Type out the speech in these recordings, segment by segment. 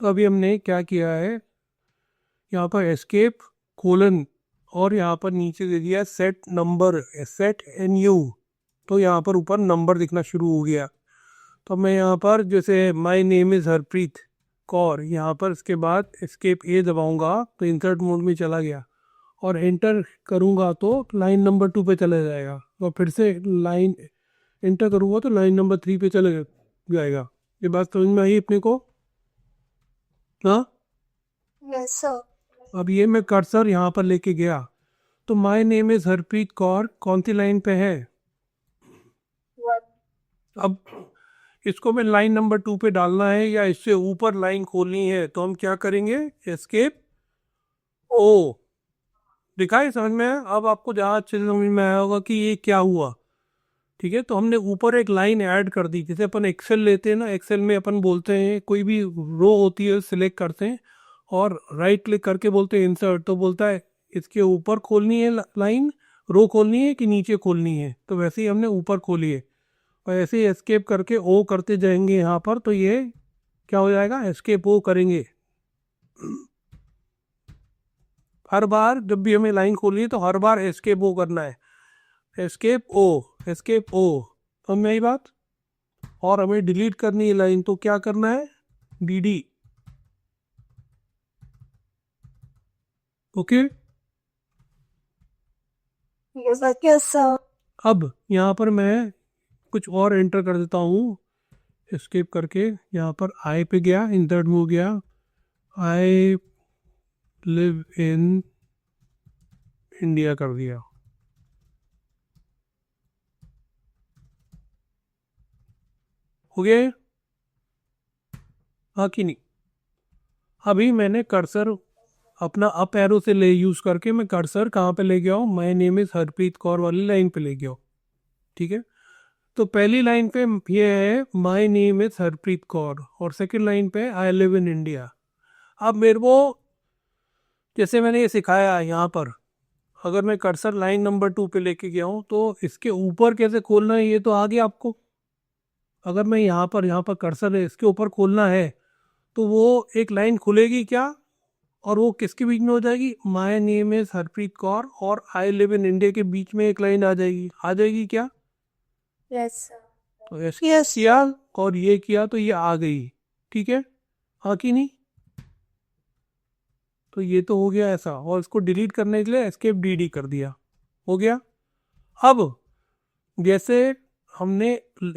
तो अभी हमने क्या किया है, यहाँ पर एस्केप कोलन और यहाँ पर नीचे दे दिया set number, set N U. तो यहाँ पर ऊपर नंबर दिखना शुरू हो गया। तो मैं यहाँ पर जैसे my name is Harpreet Kaur, यहाँ पर इसके बाद एस्केप ए दबाऊंगा तो इंसर्ट मोड में चला गया, और एंटर करूँगा तो लाइन नंबर 2 पे चला जाएगा, और फिर से लाइन एंटर करूँगा तो लाइन नंबर 3 पे चले जाएगा। ये बात समझ में आई अपने को? हाँ। Yes sir. अब ये मैं कर्सर यहाँ पर लेके गया तो my name is Harpreet Kaur कौन सी लाइन पे है? अब इसको मैं लाइन नंबर 2 पे डालना है या इससे ऊपर लाइन खोलनी है, तो हम क्या करेंगे, एस्केप ओ। दिखा है समझ में? अब आपको जहाँ अच्छे से समझ में आया होगा कि ये क्या हुआ। ठीक है, तो हमने ऊपर एक लाइन ऐड कर दी। जैसे अपन एक्सेल लेते हैं ना, एक्सेल में अपन बोलते हैं कोई भी रो होती है सिलेक्ट करते हैं और राइट क्लिक करके बोलते हैं इंसर्ट, तो बोलता है इसके ऊपर खोलनी है लाइन, रो खोलनी है कि नीचे खोलनी है। तो वैसे ही हमने ऊपर खोली है, और ऐसे ही एस्केप करके ओ करते जाएंगे यहाँ पर, तो ये क्या हो जाएगा, एस्केप ओ करेंगे। हर बार जब भी हमें लाइन खोलनी है तो हर बार एस्केप ओ करना है, एस्केप ओ, एस्केप ओ। समझ में आई बात? और हमें डिलीट करनी है लाइन तो क्या करना है, डी। ओके। Yes sir. अब यहाँ पर मैं कुछ और एंटर कर देता हूँ, एस्केप करके यहाँ पर आई पे गया, इंसर्ट में हो गया, आई लिव इन इंडिया कर दिया। हो गया ये? हाँ कि नहीं? अभी मैंने कर्सर अपना अप एरो से ले यूज़ करके मैं कर्सर कहाँ पे ले गया हूँ, my name is Harpreet Kaur वाली लाइन पे ले गया हूँ। ठीक है, तो पहली लाइन पे ये है my name is Harpreet Kaur, और सेकंड लाइन पे आई लिव इन इंडिया। अब मेरे को जैसे मैंने ये सिखाया है यहाँ पर, अगर मैं कर्सर लाइन नंबर 2 पे लेके गया हूँ तो इसके ऊपर कैसे खोलना है ये तो आ गया आपको। अगर मैं यहाँ पर कर्सर है इसके ऊपर खोलना है तो वो एक लाइन खुलेगी क्या, और वो किसके बीच में हो जाएगी, my name is Harpreet Kaur और आई लिव इन इंडिया के बीच में एक लाइन आ जाएगी क्या? Yes sir. तो ऐसे यस। किया और ये किया तो ये आ गई। ठीक है, हाँ कि नहीं? तो ये तो हो गया ऐसा, और इसको डिलीट करने के लिए एस्केप डी कर दिया, हो गया। अब जैसे हमने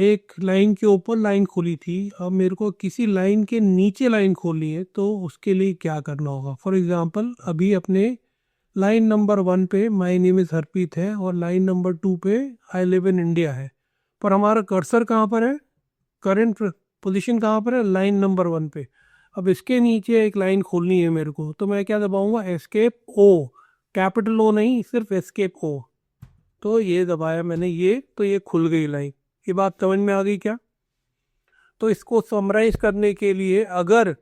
एक लाइन के ऊपर लाइन खोली थी, अब मेरे को किसी लाइन के नीचे लाइन खोलनी है, तो उसके लिए क्या करना होगा। फॉर एग्जांपल अभी अपने लाइन नंबर 1 पे माय नेम इज़ हरप्रीत है और लाइन नंबर 2 पे आई लिव इन इंडिया है, पर हमारा कर्सर कहाँ पर है, करंट पोजीशन कहाँ पर है, लाइन नंबर 1 पे। अब इसके नीचे एक लाइन खोलनी है मेरे को, तो मैं क्या दबाऊंगा, एस्केप ओ, कैपिटल ओ नहीं, सिर्फ एस्केप ओ। तो ये दबाया मैंने, ये तो ये खुल गई लाइन। ये बात समझ में आ गई क्या? तो इसको समराइज करने के लिए, अगर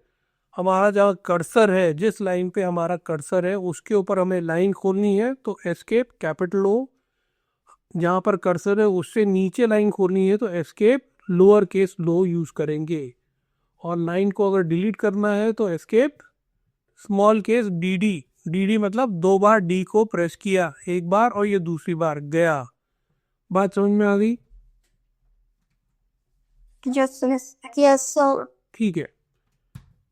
हमारा जहाँ कर्सर है, जिस लाइन पे हमारा कर्सर है उसके ऊपर हमें लाइन खोलनी है तो एस्केप कैपिटल ओ, जहाँ पर कर्सर है उससे नीचे लाइन खोलनी है तो एस्केप लोअर केस लो यूज करेंगे, और लाइन को अगर डिलीट करना है तो escape small case D D. D D मतलब 2 बार डी को प्रेस किया, एक बार और ये दूसरी बार गया। बात समझ में आ गई? Yes yes sir. ठीक है,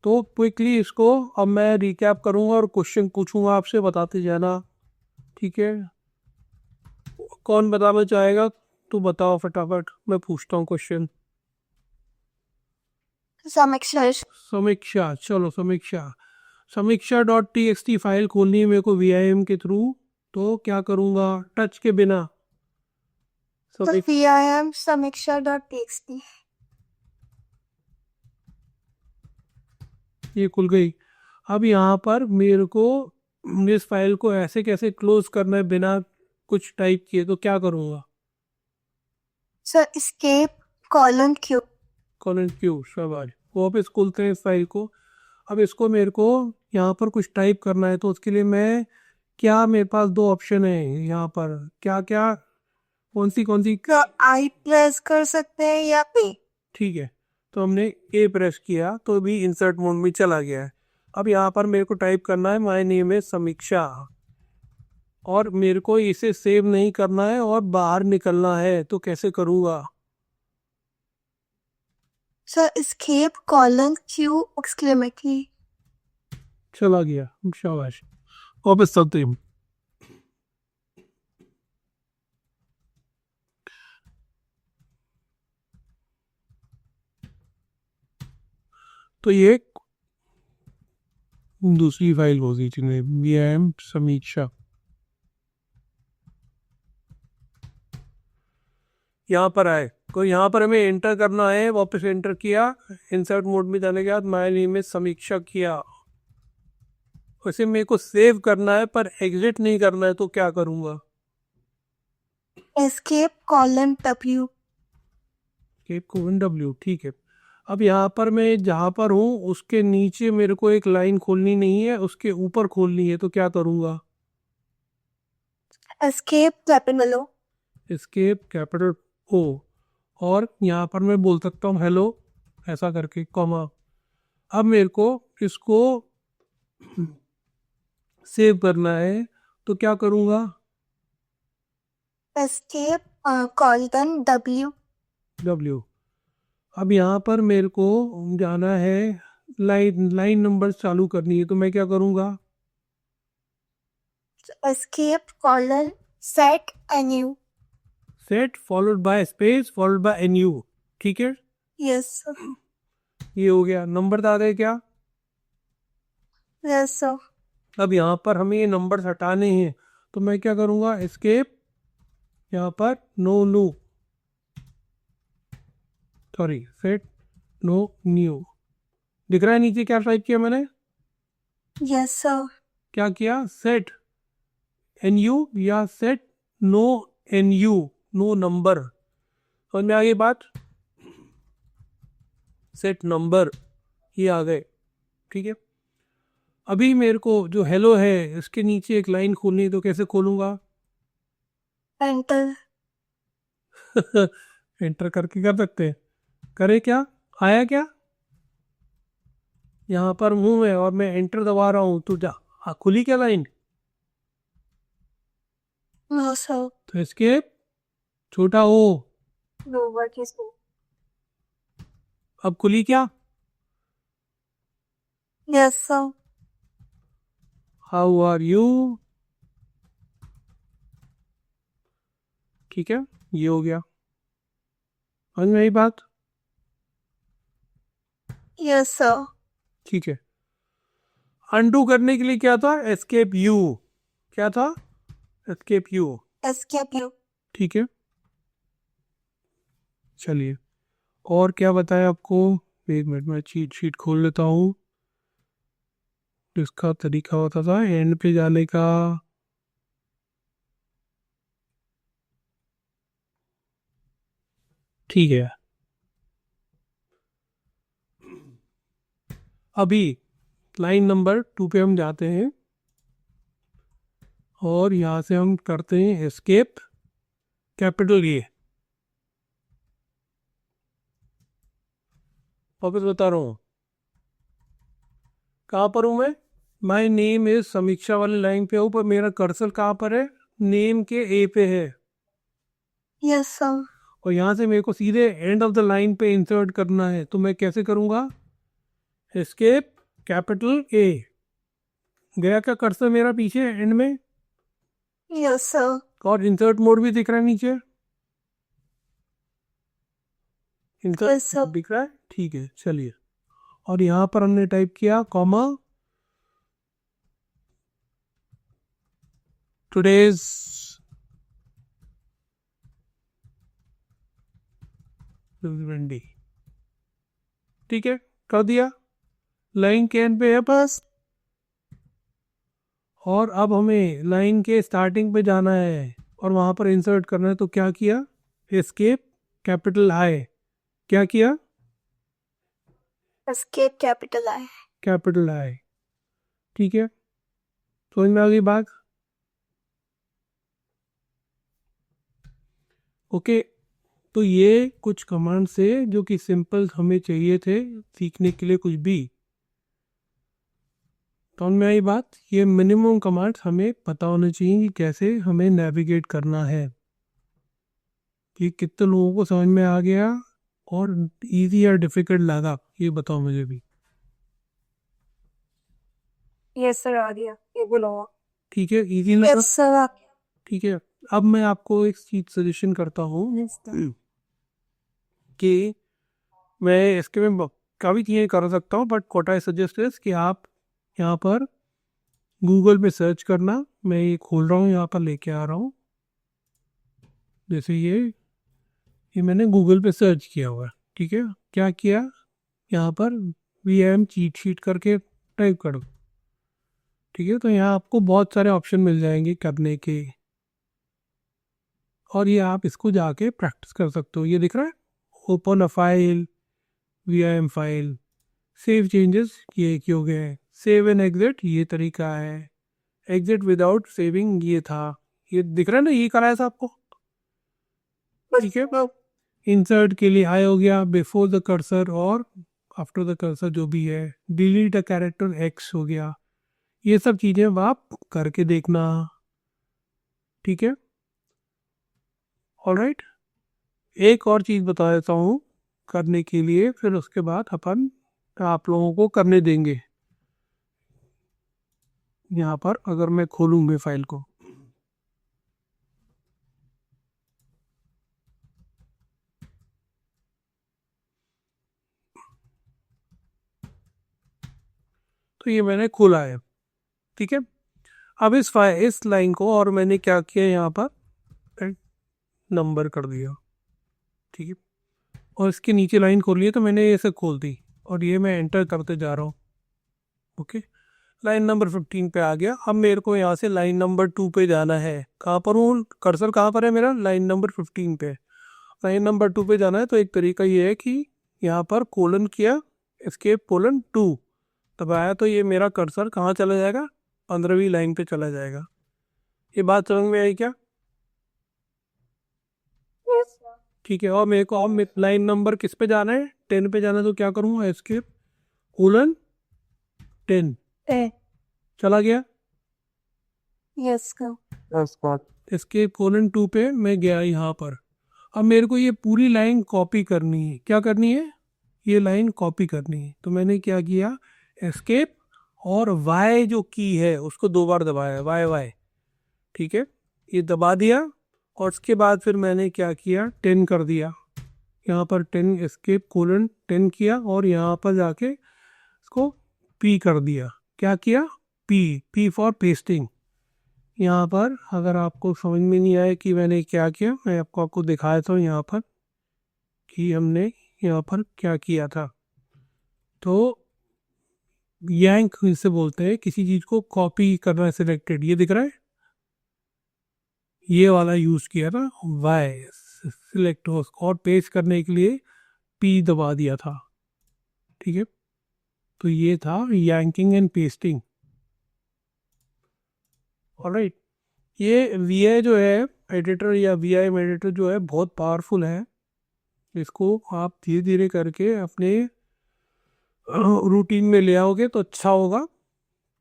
तो क्विकली इसको अब मैं रिकैप करूंगा और क्वेश्चन पूछूंगा आपसे, बताते जाना। ठीक है, कौन बताना चाहेगा? तो बताओ फटाफट, मैं पूछता हूँ क्वेश्चन। समीक्षा। समीक्षा, चलो समीक्षा। समीक्षा dot T x T file खोलनी है मेरे को वी आई एम के थ्रू, तो क्या करूँगा, टच के बिना VIM समीक्षा.txt। ये खुल गई। अब यहाँ पर मेरे को इस फाइल को ऐसे कैसे क्लोज करना है बिना कुछ टाइप किए, तो क्या करूँगा, sir escape colon Q. Colon Q, शाबाश। वापस खोलते हैं इस फाइल को। अब इसको मेरे को यहाँ पर कुछ टाइप करना है, तो उसके लिए मैं क्या, मेरे पास 2 ऑप्शन है यहाँ पर, क्या क्या, कौन सी? आई प्रेस कर सकते हैं या पे। ठीक है, तो हमने ए प्रेस किया तो भी इंसर्ट मोड में चला गया है। अब यहाँ पर मेरे को टाइप करना है माय नेम इज समीक्षा, और मेरे को इसे सेव नहीं करना है और बाहर निकलना है, तो कैसे करूँगा? Sir, escape colon Q exclamatory. चला गया, शाबाश। वापस चलते हैं। तो ये दूसरी फाइल होगी जिन्हें वीएम समीक्षा। यहाँ पर आए तो यहाँ पर हमें एंटर करना है, वापस एंटर किया, इंसर्ट मोड में जाने के बाद माय नेम इज समीक्षा किया। वैसे मेरे को सेव करना है पर एग्जिट नहीं करना है, तो क्या करूँगा? Escape colon W. केप कोवन डब्ल्यू, ठीक है। अब यहाँ पर मैं जहाँ पर हूँ उसके नीचे मेरे को एक लाइन खोलनी नहीं है, उसके ऊपर खोलनी है, तो क्या करूँगा? Escape capital O. Escape capital O, और यहाँ पर मैं बोल सकता हूँ हेलो ऐसा करके कॉमा। अब मेरे को इसको सेव करना है, तो क्या करूँगा? Escape colon W. डब्ल्यू। अब यहाँ पर मेरे को जाना है, लाइन नंबर चालू करनी है, तो मैं क्या करूँगा? Escape colon set NU. Set followed by space followed by N U, ठीक है। Yes, sir. ये हो गया। नंबर आ गए क्या? Yes, sir. अब यहाँ पर हमें ये नंबर हटाने हैं, तो मैं क्या करूँगा? एस्केप, यहाँ पर no new, sorry set no new. दिख रहा है नीचे क्या टाइप किया मैंने? Yes, sir. क्या किया? सेट एन यू या set no N U, no number. समझ में आ गई बात? सेट नंबर, ये आ गए, ठीक है। अभी मेरे को जो हेलो है इसके नीचे एक लाइन खोलनी है, तो कैसे खोलूँगा? Enter. एंटर करके कर सकते हैं। करे क्या? आया क्या? यहाँ पर हूँ मैं और मैं एंटर दबा रहा हूँ, तो जा खुली क्या लाइन? No, sir. तो एस्केप छोटा ओ, Lowercase o. अब खुली क्या? Yes, sir. How are you, ठीक है, ये हो गया। समझ में आई बात? Yes, sir. ठीक है। अनडू करने के लिए क्या था? एस्केप यू, क्या था? Escape you, Escape U. ठीक है। चलिए, और क्या बताया आपको? एक मिनट में चीट शीट खोल लेता हूँ। इसका तरीका होता था एंड पे जाने का। ठीक है, अभी लाइन नंबर 2 पे हम जाते हैं और यहाँ से हम करते हैं एस्केप कैपिटल ए। वापस बता रहा हूँ, कहाँ पर हूँ मैं? माय नेम इज समीक्षा वाली लाइन पे हूँ, पर मेरा कर्सर कहाँ पर है? नेम के ए पे है, Yes, sir. और यहाँ से मेरे को सीधे एंड ऑफ द लाइन पे इंसर्ट करना है, तो मैं कैसे करूँगा? Escape capital A. गया क्या कर्सर मेरा पीछे एंड में? Yes, sir. और इंसर्ट मोड भी दिख रहा है नीचे, Yes, sir. इंसर्ट दिख रहा है, ठीक है। चलिए, और यहाँ पर हमने टाइप किया कॉमा, टुडेज मंडे, ठीक है, कर दिया। लाइन के एंड पे है बस, और अब हमें लाइन के स्टार्टिंग पे जाना है और वहाँ पर इंसर्ट करना है, तो क्या किया? एस्केप कैपिटल आई, क्या किया? Escape capital I. Capital I, ठीक है। समझ में आ गई बात? ओके, तो ये कुछ कमांड से जो कि सिंपल हमें चाहिए थे सीखने के लिए कुछ भी, तो उनमें आई बात, ये मिनिमम कमांड्स हमें पता होना चाहिए कि कैसे हमें नेविगेट करना है। कि कितने लोगों को समझ में आ गया और इजी या डिफिकल्ट लगा, ये बताओ मुझे भी। यस सर, आ गया, ये बोलो। ठीक है, इजी लगा। यस सर, आ गया। ठीक है, अब मैं आपको एक चीज सजेशन करता हूँ कि मैं इसके में काफ़ी चीज़ें कर सकता हूँ, but what I suggest is कि आप यहाँ पर गूगल पे सर्च करना। मैं ये खोल रहा हूँ, यहाँ पर लेके आ रहा हूँ। जैसे ये मैंने गूगल पे सर्च किया हुआ है। ठीक है, क्या किया, यहाँ पर VM चीट शीट करके टाइप करो। ठीक है, तो यहाँ आपको बहुत सारे ऑप्शन मिल जाएंगे करने के, और ये आप इसको जाके प्रैक्टिस कर सकते हो। ये दिख रहा है, open a file, VM file, save changes ये क्यों गए, सेव एंड एग्जिट ये तरीका है, एग्जिट विदाउट सेविंग ये था। ये दिख रहा है ना, ये करा है था आपको। ठीक है, इंसर्ट के लिए हाई हो गया, बिफोर द कर्सर और आफ्टर द कर्सर जो भी है, डिलीट अ कैरेक्टर X हो गया। ये सब चीज़ें आप करके देखना। ठीक है, ऑलराइट। एक और चीज़ बता देता हूँ करने के लिए, फिर उसके बाद अपन आप लोगों को करने देंगे। यहाँ पर अगर मैं खोलूँ फाइल को, तो ये मैंने खोला है। ठीक है, अब इस लाइन को और मैंने क्या किया, यहाँ पर नंबर कर दिया। ठीक है, और इसके नीचे लाइन खोली है, तो मैंने ये सब खोल दी और ये मैं एंटर करते जा रहा हूँ। ओके, लाइन नंबर 15 पे आ गया। अब मेरे को यहाँ से लाइन नंबर 2 पे जाना है। कहाँ पर हूँ, कर्सर कहाँ पर है मेरा, लाइन नंबर 15 पे। लाइन नंबर 2 पे जाना है, तो एक तरीका ये है कि यहाँ पर कोलन किया, एस्केप कोलन 2 दबाया, तो ये मेरा कर्सर कहाँ चला जाएगा, 15वीं लाइन पे चला जाएगा। ये बात समझ में आई क्या? Yes sir. ठीक है, और मेरे को अब लाइन नंबर किस पे जाना है, 10 पे जाना है, तो क्या करूँगा, एस्केप कोलन 10 चला गया। Yes sir. एस्केप कोलन 2 पे मैं गया यहाँ पर। अब मेरे को ये पूरी लाइन कॉपी करनी है। क्या करनी है, ये लाइन कॉपी करनी है। तो मैंने क्या किया, एस्केप और वाई जो की है उसको 2 बार दबाया, वाई वाई। ठीक है, ये दबा दिया, और उसके बाद फिर मैंने क्या किया, 10 कर दिया। यहाँ पर 10 एस्केप कोलन 10 किया, और यहाँ पर जाके इसको पी कर दिया। क्या किया, पी फॉर पेस्टिंग। यहाँ पर अगर आपको समझ में नहीं आया कि मैंने क्या किया, मैं आपको दिखाया था यहाँ पर कि हमने यहाँ पर क्या किया था। तो यांक इसे बोलते हैं, किसी चीज़ को कॉपी करना, सिलेक्टेड, ये दिख रहा है, ये वाला यूज़ किया था, वाई सिलेक्ट हो, और पेस्ट करने के लिए पी दबा दिया था। ठीक है, तो ये था यांकिंग एंड पेस्टिंग। ऑलराइट, ये वी जो है एडिटर, या VIM एडिटर जो है, बहुत पावरफुल है। इसको आप धीरे धीरे करके अपने रूटीन में ले आओगे तो अच्छा होगा।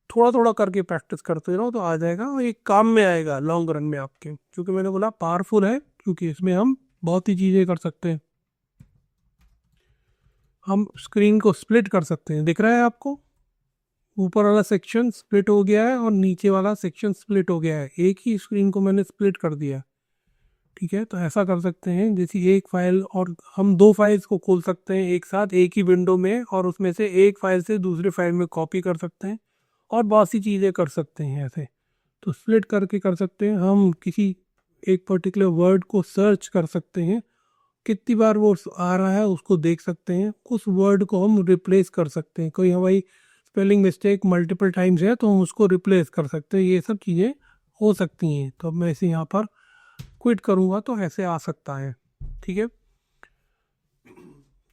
थोड़ा थोड़ा करके प्रैक्टिस करते रहो तो आ जाएगा, और एक काम में आएगा लॉन्ग रन में आपके। क्योंकि मैंने बोला पावरफुल है, क्योंकि इसमें हम बहुत ही चीज़ें कर सकते हैं। हम स्क्रीन को स्प्लिट कर सकते हैं, दिख रहा है आपको, ऊपर वाला सेक्शन स्प्लिट हो गया है और नीचे वाला सेक्शन स्प्लिट हो गया है। एक ही स्क्रीन को मैंने स्प्लिट कर दिया। ठीक है, तो ऐसा कर सकते हैं, जैसे एक फाइल, और हम 2 फाइल्स को खोल सकते हैं एक साथ एक ही विंडो में, और उसमें से एक फाइल से दूसरे फाइल में कॉपी कर सकते हैं, और बहुत सी चीज़ें कर सकते हैं ऐसे। तो स्प्लिट करके कर सकते हैं। हम किसी एक पर्टिकुलर वर्ड को सर्च कर सकते हैं, कितनी बार वो आ रहा है उसको देख सकते हैं। उस वर्ड को हम रिप्लेस कर सकते हैं, कोई हमारी स्पेलिंग मिस्टेक मल्टीपल टाइम्स है तो हम उसको रिप्लेस कर सकते हैं। ये सब चीज़ें हो सकती हैं। तो अब मैं इसे यहाँ पर क्विट करूँगा तो ऐसे आ सकता है। ठीक है,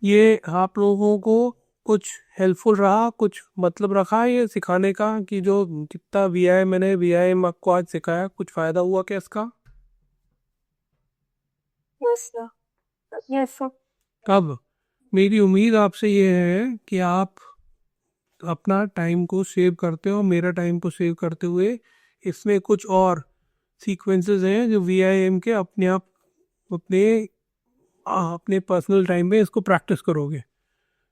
ये आप लोगों को कुछ हेल्पफुल रहा, कुछ मतलब रखा ये सिखाने का, कि जो जितना मैंने VIM आपको आज सिखाया, कुछ फ़ायदा हुआ क्या इसका? Yes sir. Yes, sir. अब मेरी उम्मीद आपसे ये है कि आप अपना टाइम को सेव करते हो, मेरा टाइम को सेव करते हुए इसमें कुछ और सीक्वेंसेस हैं जो VIM के अपने आप अपने पर्सनल टाइम में इसको प्रैक्टिस करोगे,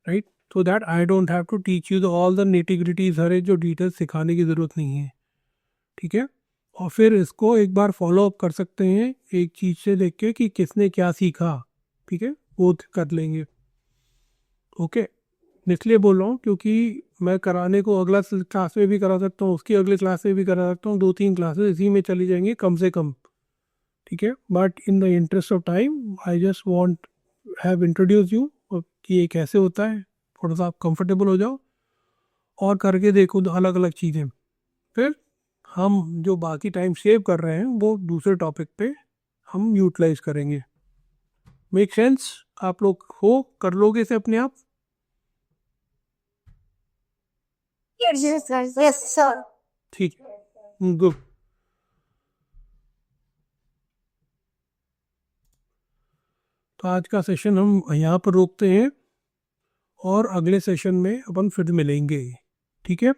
right? So that I don't have to teach you the all the nitty gritty सारे जो डिटेल्स सिखाने की ज़रूरत नहीं है, ठीक है? और फिर इसको एक बार फॉलो अप कर सकते हैं एक चीज़ से देख के कि किसने क्या सीखा, ठीक है? वो कर लेंगे, ओके? इसलिए बोल रहा हूँ क्योंकि मैं कराने को अगला क्लास में भी करा सकता हूँ, उसकी अगली क्लास में भी करा सकता हूँ, 2-3 क्लासेस इसी में चली जाएंगी कम से कम, ठीक है? But in the interest of time I just want have introduce you कि ये कैसे होता है, थोड़ा सा आप कंफर्टेबल हो जाओ और करके देखो अलग अलग चीज़ें। फिर हम जो बाकी टाइम सेव कर रहे हैं वो दूसरे टॉपिक पे हम यूटिलाइज करेंगे। Make sense? आप लोग हो कर लोगे इसे अपने आप? Yes, sir. Yes, sir. ठीक है, गुड। तो आज का सेशन हम यहाँ पर रोकते हैं और अगले सेशन में अपन फिर मिलेंगे, ठीक है?